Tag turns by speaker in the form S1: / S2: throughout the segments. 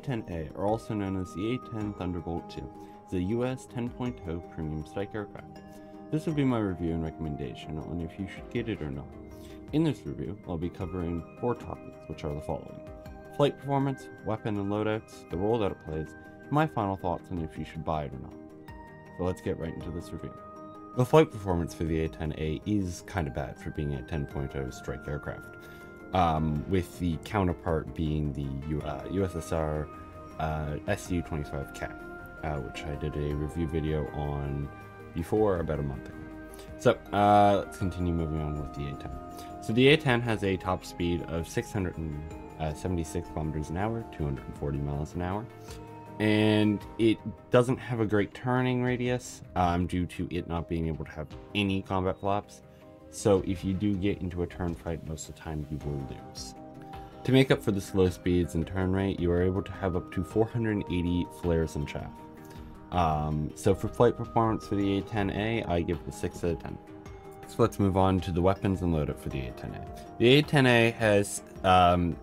S1: A-10A, or also known as the A-10 Thunderbolt II, is a US 10.0 premium strike aircraft. This will be my review and recommendation on if you should get it or not. In this review, I'll be covering 4 topics, which are the following: flight performance, weapon and loadouts, the role that it plays, and my final thoughts on if you should buy it or not. So let's get right into this review. The flight performance for the A-10A is kind of bad for being a 10.0 strike aircraft, with the counterpart being the USSR Su-25K, which I did a review video on before about a month ago. So let's continue moving on with the A-10. So the A-10 has a top speed of 676 kilometers an hour, 240 miles an hour. And it doesn't have a great turning radius due to it not being able to have any combat flaps. So if you do get into a turn fight, most of the time you will lose. To make up for the slow speeds and turn rate, you are able to have up to 480 flares and chaff. So for flight performance for the A-10A, I give it a 6 out of 10. So let's move on to the weapons and loadout for the A-10A. The A-10A has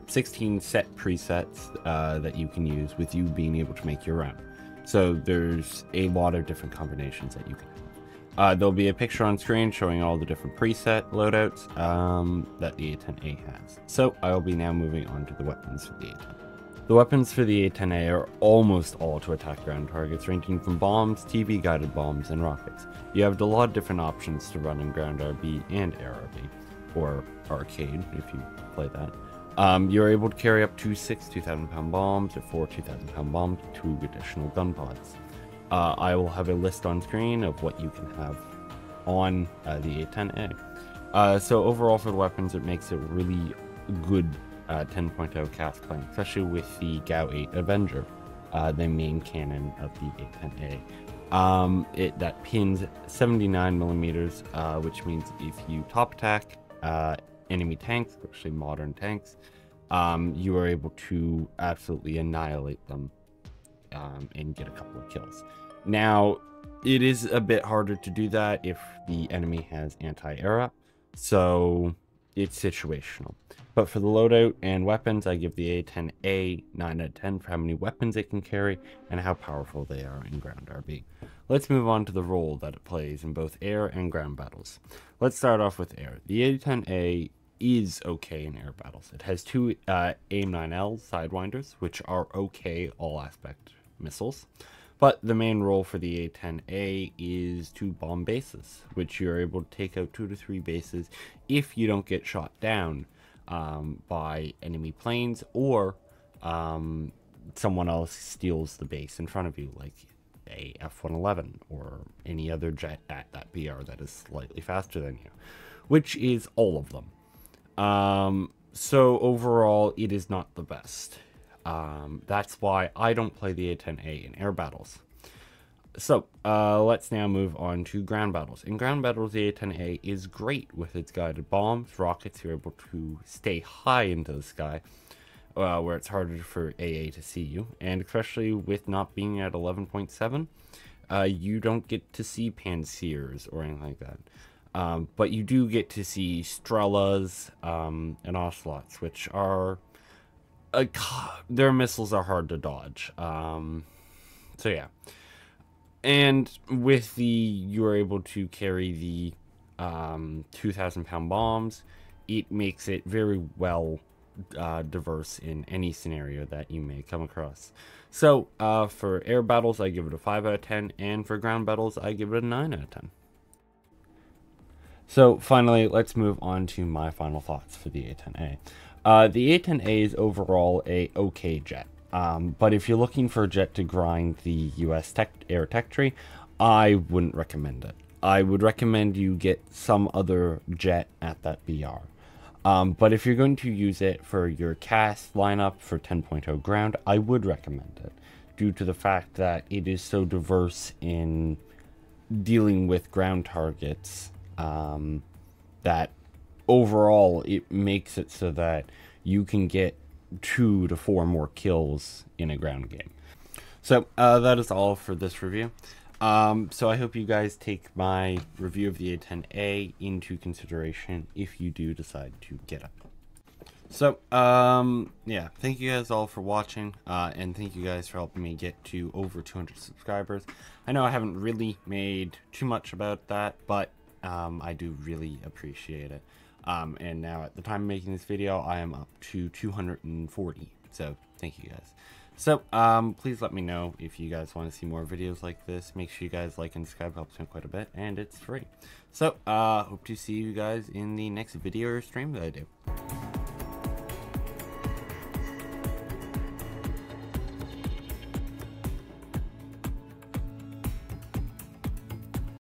S1: 16 set presets that you can use, with you being able to make your own. So there's a lot of different combinations that you can have. There'll be a picture on screen showing all the different preset loadouts that the A-10A has. So I'll be now moving on to the weapons for the A-10. The weapons for the A-10A are almost all to attack ground targets, ranging from bombs, TV-guided bombs, and rockets. You have a lot of different options to run in ground RB and air RB, or arcade if you play that. You're able to carry up to 6 2,000-pound bombs or 4 2,000-pound bombs, 2 additional gun pods. I will have a list on screen of what you can have on the A-10A. So overall for the weapons, it makes it really good 10.0 cast plane, especially with the GAU-8 Avenger, the main cannon of the A-10A. That pins 79 millimeters, which means if you top attack enemy tanks, especially modern tanks, you are able to absolutely annihilate them and get a couple of kills. Now, it is a bit harder to do that if the enemy has anti-air up, so it's situational. But for the loadout and weapons, I give the A-10A 9 out of 10 for how many weapons it can carry and how powerful they are in ground RB. Let's move on to the role that it plays in both air and ground battles. Let's start off with air. The A-10A is okay in air battles. It has 2 AIM-9L Sidewinders, which are okay all-aspect missiles. But the main role for the A-10A is 2 bomb bases, which you're able to take out 2 to 3 bases if you don't get shot down by enemy planes, or someone else steals the base in front of you, like a F-111 or any other jet at that BR that is slightly faster than you, which is all of them. So overall, it is not the best. That's why I don't play the A-10A in air battles. So, let's now move on to ground battles. In ground battles, the A-10A is great with its guided bombs, rockets. You're able to stay high into the sky, where it's harder for AA to see you. And especially with not being at 11.7, you don't get to see Pansirs or anything like that. But you do get to see Strellas and Ocelots, which are... their missiles are hard to dodge. So yeah. And with you're able to carry the 2,000-pound bombs, it makes it very well diverse in any scenario that you may come across. So for air battles, I give it a 5 out of 10, and for ground battles, I give it a 9 out of 10. So finally, let's move on to my final thoughts for the A-10A. The A-10A is overall a okay jet. But if you're looking for a jet to grind the US air tech tree, I wouldn't recommend it. I would recommend you get some other jet at that BR. But if you're going to use it for your cast lineup for 10.0 ground, I would recommend it, due to the fact that it is so diverse in dealing with ground targets, that overall it makes it so that you can get 2 to 4 more kills in a ground game. So that is all for this review. So I hope you guys take my review of the A-10A into consideration if you do decide to get it. So, yeah, thank you guys all for watching, and thank you guys for helping me get to over 200 subscribers. I know I haven't really made too much about that, but I do really appreciate it. And now at the time of making this video, I am up to 240, so thank you guys. So, please let me know if you guys want to see more videos like this. Make sure you guys like and subscribe, helps me quite a bit, and it's free. So, hope to see you guys in the next video or stream that I do.